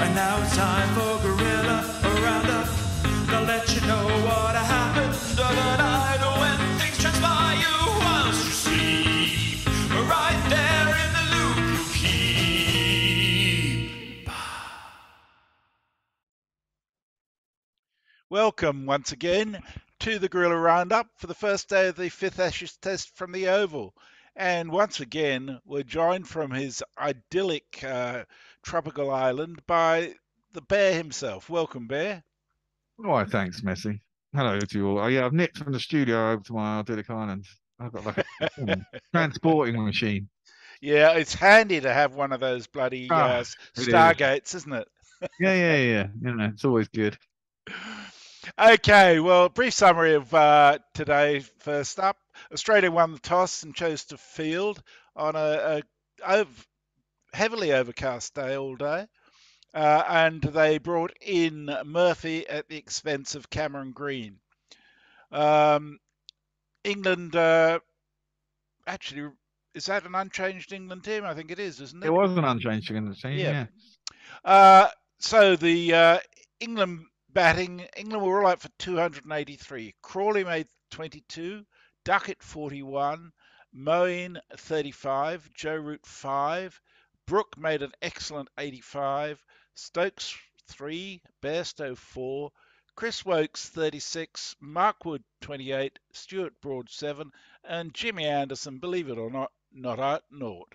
And now it's time for Guerilla Roundup. They'll let you know what happened overnight when things transpire you whilst you sleep. Right there in the loop you keep. Welcome once again to the Guerilla Roundup for the first day of the fifth Ashes Test from the Oval. And once again, we're joined from his idyllic tropical island by the Bear himself. Welcome, Bear. Why, thanks, Messi. Hello to you all. Oh, yeah, I've nipped from the studio over to my idyllic island. I've got like a transporting machine. Yeah, it's handy to have one of those bloody It is. Stargates, isn't it? Yeah. You know, it's always good. Okay, well, brief summary of today. First up, Australia won the toss and chose to field on a heavily overcast day all day. And they brought in Murphy at the expense of Cameron Green. England, actually, is that an unchanged England team? I think it is, isn't it? It was an unchanged England team, yeah. So the England batting, England were all out for 283. Crawley made 22, Duckett 41, Moeen 35, Joe Root 5, Brooke made an excellent 85, Stokes 3, Bairstow 4, Chris Wokes 36, Mark Wood 28, Stuart Broad 7, and Jimmy Anderson, believe it or not out naught.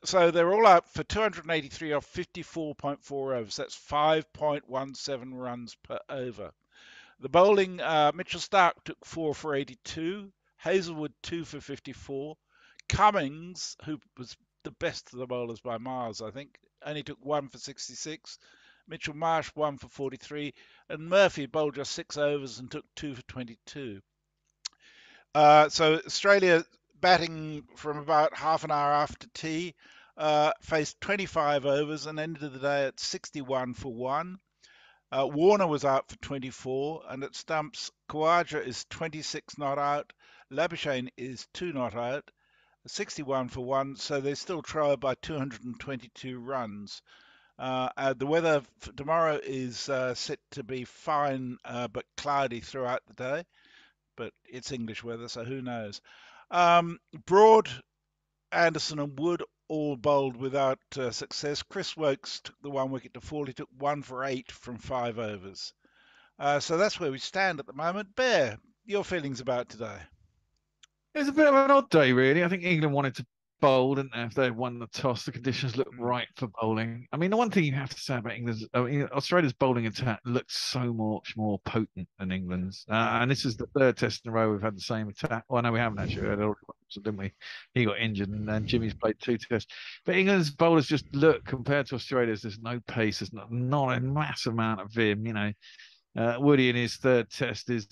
So they're all out for 283 off 54.4 overs. That's 5.17 runs per over. The bowling, Mitchell Starc took 4 for 82, Hazelwood 2 for 54, Cummings, who was the best of the bowlers by miles, I think, only took 1 for 66, Mitchell Marsh 1 for 43, and Murphy bowled just 6 overs and took 2 for 22. So Australia batting from about half an hour after tea, faced 25 overs and ended the day at 61 for 1. Warner was out for 24, and at stumps, Khawaja is 26 not out, Labuschagne is 2 not out, 61 for 1, so they still trail by 222 runs. The weather for tomorrow is set to be fine but cloudy throughout the day, but it's English weather, so who knows. Broad, Anderson and Wood all bowled without success. Chris Wokes took the 1 wicket to fall. He took 1 for 8 from 5 overs. So that's where we stand at the moment. Bear, your feelings about today? It was a bit of an odd day, really. I think England wanted to bowl, didn't they? If they had won the toss, the conditions looked right for bowling. I mean, the one thing you have to say about England's, Australia's bowling attack looks so much more potent than England's. And this is the third test in a row we've had the same attack. Well, no, we haven't actually. We had already, didn't we? He got injured, and then Jimmy's played 2 tests. But England's bowlers just look, compared to Australia's, there's no pace. There's not a massive amount of vim. You know, Woody in his third test is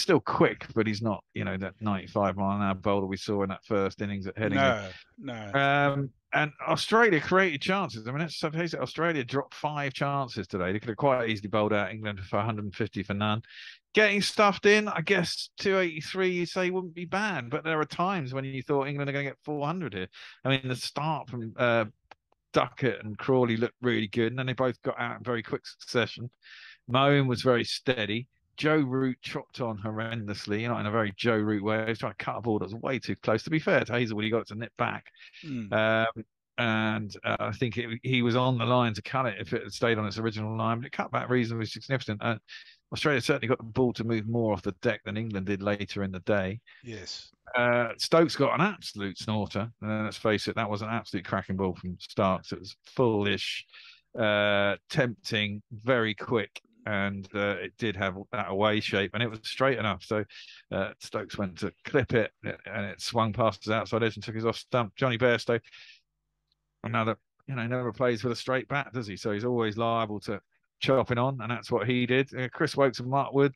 still quick, but he's not, that 95-mile-an-hour bowler we saw in that first innings at Headingley. No. And Australia created chances. I mean, let's face it, Australia dropped 5 chances today. They could have quite easily bowled out England for 150 for none. Getting stuffed in, I guess 283, you say, wouldn't be bad. But there are times when you thought England are going to get 400 here. I mean, the start from Duckett and Crawley looked really good, and then they both got out in very quick succession. Moeen was very steady. Joe Root chopped on horrendously, in a very Joe Root way. He was trying to cut a ball that was way too close. To be fair to Hazelwood, he got it to nip back. I think he was on the line to cut it if it had stayed on its original line, but it cut back reasonably significant. Australia certainly got the ball to move more off the deck than England did later in the day. Yes. Stokes got an absolute snorter. Let's face it, that was an absolute cracking ball from Starks. It was foolish, tempting, very quick. And it did have that away shape, and it was straight enough. So Stokes went to clip it, and it swung past his outside edge and took his off stump. Johnny Bairstow, another, never plays with a straight bat, does he? So he's always liable to chopping on, and that's what he did. Chris Wokes and Mark Wood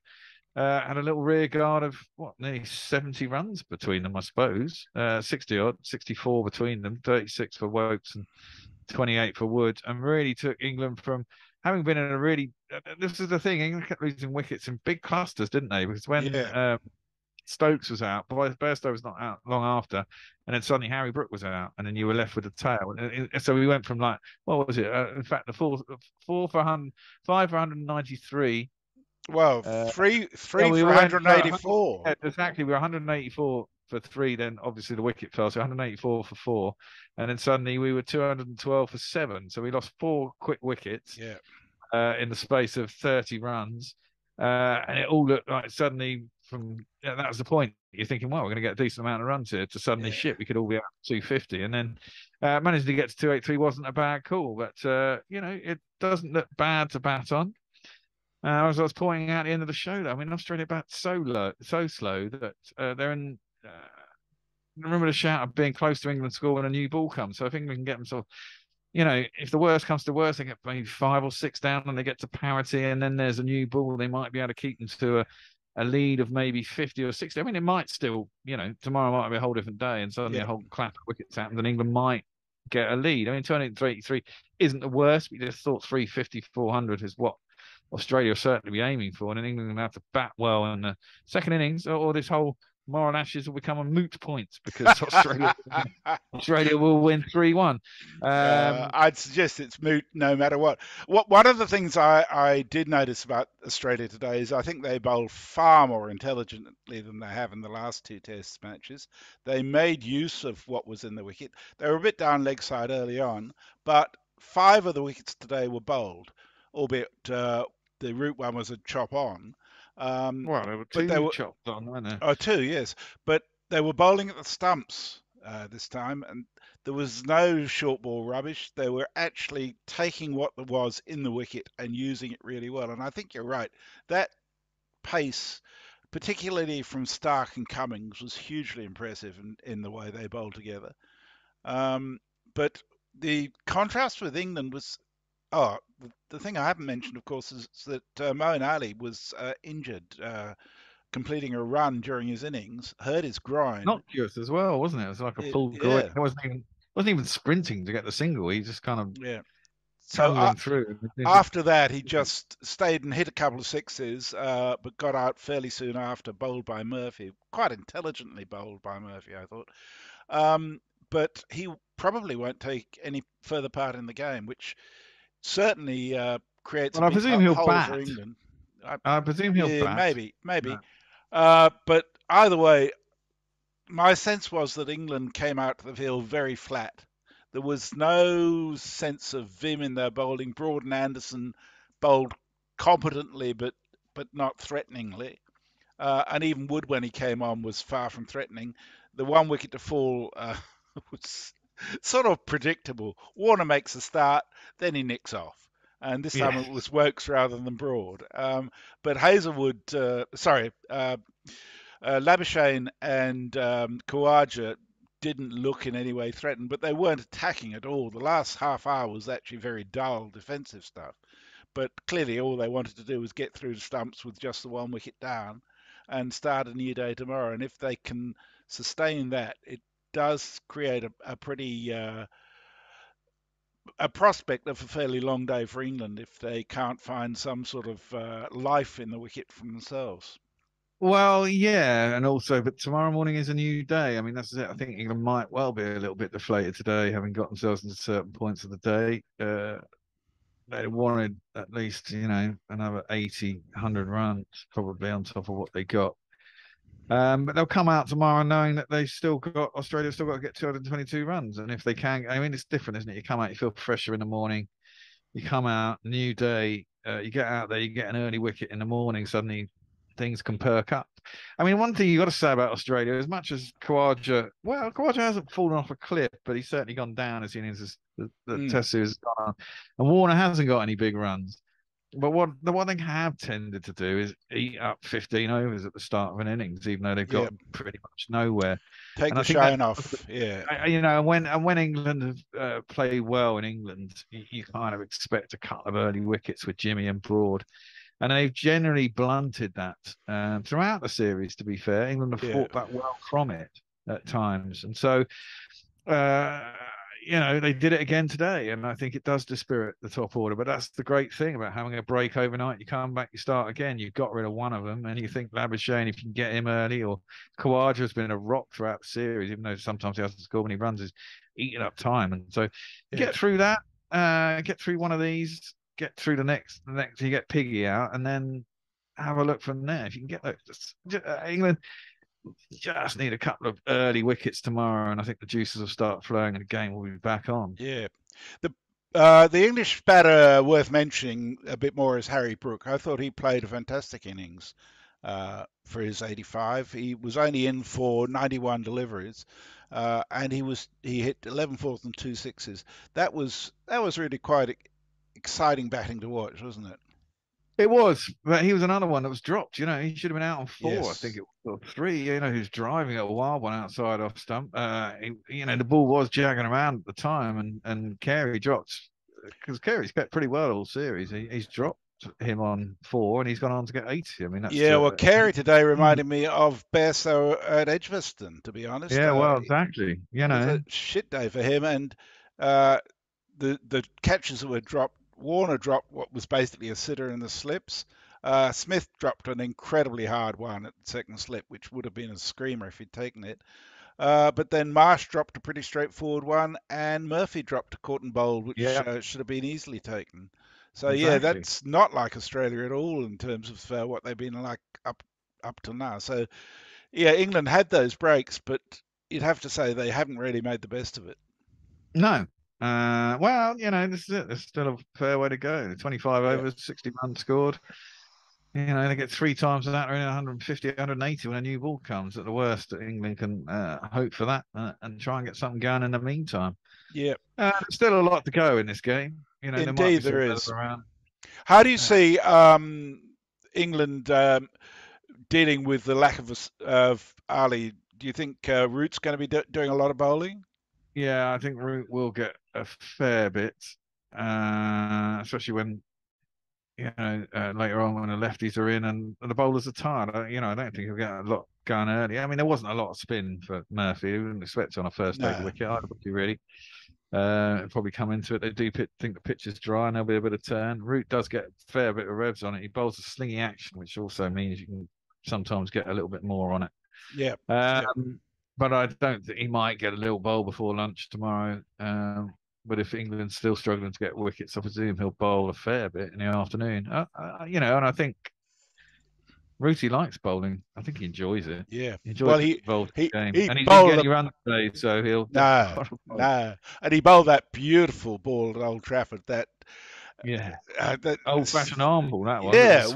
had a little rear guard of nearly 70 runs between them, I suppose. 60 odd, 64 between them, 36 for Wokes and 28 for Wood, and really took England from having been in a really, this is the thing, England kept losing wickets in big clusters, didn't they? Because when Stokes was out, Bairstow was not out long after, and then suddenly Harry Brook was out, and then you were left with the tail. And so we went from like, what was it? In fact, the four for 100, 5 for 193. Well, Uh, three we for went for 184. yeah, exactly. We were 184 for 3. Then obviously the wicket fell, so 184 for 4, and then suddenly we were 212 for 7. So we lost 4 quick wickets. Yeah. In the space of 30 runs. And it all looked like suddenly that was the point. You're thinking, well, we're going to get a decent amount of runs here, to suddenly shit, we could all be up 250. And then managing to get to 283 wasn't a bad call, but, it doesn't look bad to bat on. As I was pointing out at the end of the show, though, I mean, Australia bat so slow that they're in. Remember the shout of being close to England score when a new ball comes. So if England can get themselves, if the worst comes to worst, they get maybe 5 or 6 down and they get to parity, and then there's a new ball, they might be able to keep them to a lead of maybe 50 or 60. I mean, it might still, tomorrow might be a whole different day, and suddenly a whole clap of wickets happens, and England might get a lead. I mean, 283 isn't the worst, but you just thought 350, 400 is what Australia will certainly be aiming for, and then England will have to bat well in the second innings, or this whole moral ashes will become a moot point, because Australia will win 3-1. I'd suggest it's moot no matter what. One of the things I did notice about Australia today is I think they bowled far more intelligently than they have in the last 2 Test matches. They made use of what was in the wicket. They were a bit down leg side early on, but 5 of the wickets today were bowled, albeit the root one was a chop on. Well, there were 2 chopped on, weren't there? Oh, 2, yes. But they were bowling at the stumps this time, and there was no short ball rubbish. They were actually taking what there was in the wicket and using it really well. And I think you're right. That pace, particularly from Stark and Cummings, was hugely impressive in the way they bowled together. But the contrast with England was, the thing I haven't mentioned, of course, is that Moeen Ali was injured, completing a run during his innings, hurt his groin. Innocuous as well, wasn't it? It was like a full groin. It wasn't even sprinting to get the single. He just kind of tumbling through. After that, he just stayed and hit a couple of sixes, but got out fairly soon after, bowled by Murphy. Quite intelligently bowled by Murphy, I thought. But he probably won't take any further part in the game, which certainly creates a big hole for England. I presume he'll bat. Maybe. But either way, my sense was that England came out to the field very flat. There was no sense of vim in their bowling. Broad and Anderson bowled competently, but not threateningly. And even Wood, when he came on, was far from threatening. The 1 wicket to fall was sort of predictable. Warner makes a start, then he nicks off. And this time it was Wokes rather than Broad. But Hazelwood, Labuschagne and Khawaja didn't look in any way threatened, but they weren't attacking at all. The last half hour was actually very dull defensive stuff. But clearly all they wanted to do was get through the stumps with just the 1 wicket down and start a new day tomorrow. And if they can sustain that, it does create a pretty a prospect of a fairly long day for England if they can't find some sort of life in the wicket from themselves. Well, yeah, and also, but tomorrow morning is a new day. I mean, that's it. I think England might well be a little bit deflated today, having got themselves into certain points of the day. They wanted at least, another 80, 100 runs probably on top of what they got. But they'll come out tomorrow knowing that Australia's still got to get 222 runs. And if they can, I mean, it's different, isn't it? You come out, you feel fresher in the morning. You come out, new day, you get out there, you get an early wicket in the morning, suddenly things can perk up. I mean, one thing you got to say about Australia, as much as Khawaja hasn't fallen off a cliff, but he's certainly gone down as soon as the Test series has gone on. And Warner hasn't got any big runs. But the one thing have tended to do is eat up 15 overs at the start of an innings, even though they've got pretty much nowhere. Take the shine off, when England have played well in England, you kind of expect a couple of early wickets with Jimmy and Broad. And they've generally blunted that throughout the series, to be fair. England have fought that well from it at times. And so, they did it again today, and I think it does dispirit the top order. But that's the great thing about having a break overnight. You come back, you start again. You've got rid of one of them, and you think Labuschagne, if you can get him early, or Kawaja has been a rock throughout the series, even though sometimes he hasn't scored when he runs, is eating up time. And so get through that, get through one of these, get through the next, you get Piggy out, and then have a look from there. If you can get England just need a couple of early wickets tomorrow, and I think the juices will start flowing, and the game will be back on. Yeah. The English batter worth mentioning a bit more is Harry Brook. I thought he played a fantastic innings for his 85. He was only in for 91 deliveries, and he hit 11 fours and 2 sixes. That was really quite exciting batting to watch, wasn't it? It was, but he was another one that was dropped. He should have been out on 4. Yes. I think it was, or 3. Who's driving a wild one outside off stump. The ball was jagging around at the time, and Carey dropped, because Carey's kept pretty well all series. He's dropped him on 4, and he's gone on to get 80. I mean, that's well, Carey today reminded me of Bairstow at Edgbaston, to be honest. Yeah, well, exactly. It was a shit day for him, and the catches that were dropped. Warner dropped what was basically a sitter in the slips. Smith dropped an incredibly hard one at the second slip, which would have been a screamer if he'd taken it. But then Marsh dropped a pretty straightforward one, and Murphy dropped a caught and bowled, which should have been easily taken. So exactly. That's not like Australia at all in terms of what they've been like up till now. So England had those breaks, but you'd have to say they haven't really made the best of it. No. This is it. There's still a fair way to go. 25 overs, 60 runs scored. They get 3 times of that, or in 150, 180 when a new ball comes. At the worst, England can hope for that and try and get something going in the meantime. Yeah. There's still a lot to go in this game. Indeed, there is. Around. How do you see England dealing with the lack of Ali? Do you think Root's going to be doing a lot of bowling? Yeah, I think Root will get a fair bit, especially when later on when the lefties are in and the bowlers are tired. I don't think he'll get a lot going early. I mean, there wasn't a lot of spin for Murphy. We wouldn't expect on a first over wicket either, would you really? Probably come into it. They do think the pitch is dry and there'll be a bit of turn. Root does get a fair bit of revs on it. He bowls a slingy action, which also means you can sometimes get a little bit more on it. Yeah. But I don't think he might get a little bowl before lunch tomorrow. But if England's still struggling to get wickets, I presume he'll bowl a fair bit in the afternoon. And I think Rooty likes bowling. I think he enjoys it. Yeah. He enjoys the game. And he didn't get any runs today, so he'll... No. And he bowled that beautiful ball at Old Trafford. That old-fashioned arm ball, that was. Yeah, it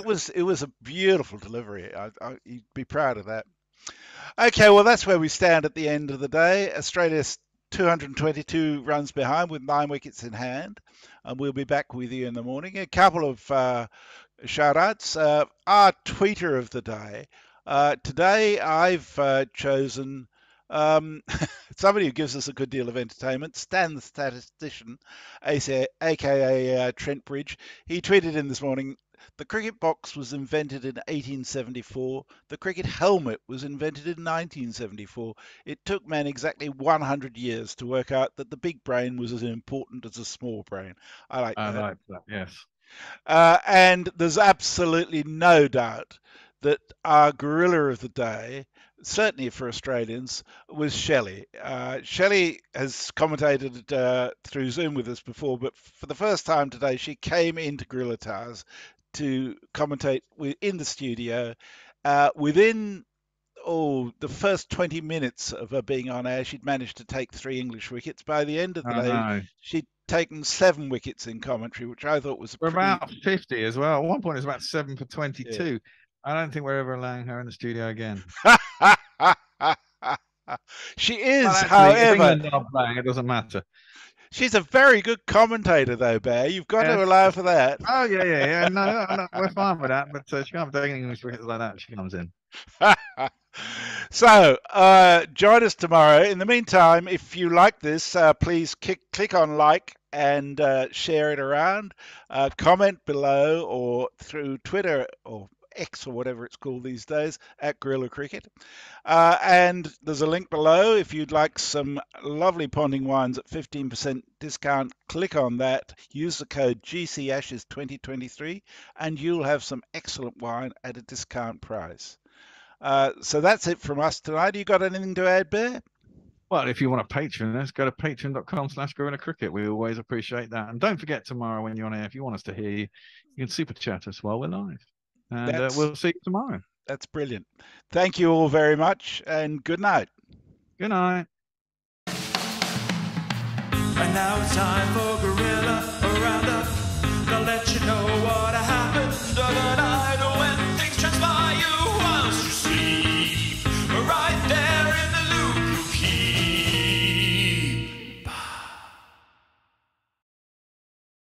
was. It was a beautiful delivery. You'd be proud of that. Okay, well, that's where we stand at the end of the day. Australia's 222 runs behind with 9 wickets in hand. And we'll be back with you in the morning. A couple of shout-outs. Our tweeter of the day. Today, I've chosen somebody who gives us a good deal of entertainment, Stan the Statistician, a.k.a. Trent Bridge. He tweeted in this morning, the cricket box was invented in 1874. The cricket helmet was invented in 1974. It took men exactly 100 years to work out that the big brain was as important as a small brain. I like that, yes. And there's absolutely no doubt that our Guerilla of the day, certainly for Australians, was Shelley. Shelley has commentated through Zoom with us before, but for the first time today, she came into Guerilla Towers to commentate in the studio. Within the first 20 minutes of her being on air, she'd managed to take 3 English wickets. By the end of the day, she'd taken 7 wickets in commentary, which I thought was about 50 as well. At one point, it was about 7 for 22. Yeah. I don't think we're ever allowing her in the studio again. She is, however. It doesn't matter. She's a very good commentator, though, Bear. You've got to allow for that. Oh, yeah. No, we're fine with that. But she can't take English wickets like that. She comes in. So, join us tomorrow. In the meantime, if you like this, please click on like and share it around. Comment below or through Twitter or X or whatever it's called these days, at Guerilla Cricket. And there's a link below if you'd like some lovely ponding wines at 15% discount. Click on that, use the code GCAshes2023, and you'll have some excellent wine at a discount price. So that's it from us tonight. You got anything to add, Bear? Well, if you want a patron, let's go to patreon.com/Guerilla Cricket. We always appreciate that. And don't forget tomorrow when you're on air, if you want us to hear you, you can super chat us while we're live. And we'll see you tomorrow. That's brilliant. Thank you all very much, and good night. Good night. And now it's time for Guerilla Roundup. They'll let you know what happened overnight.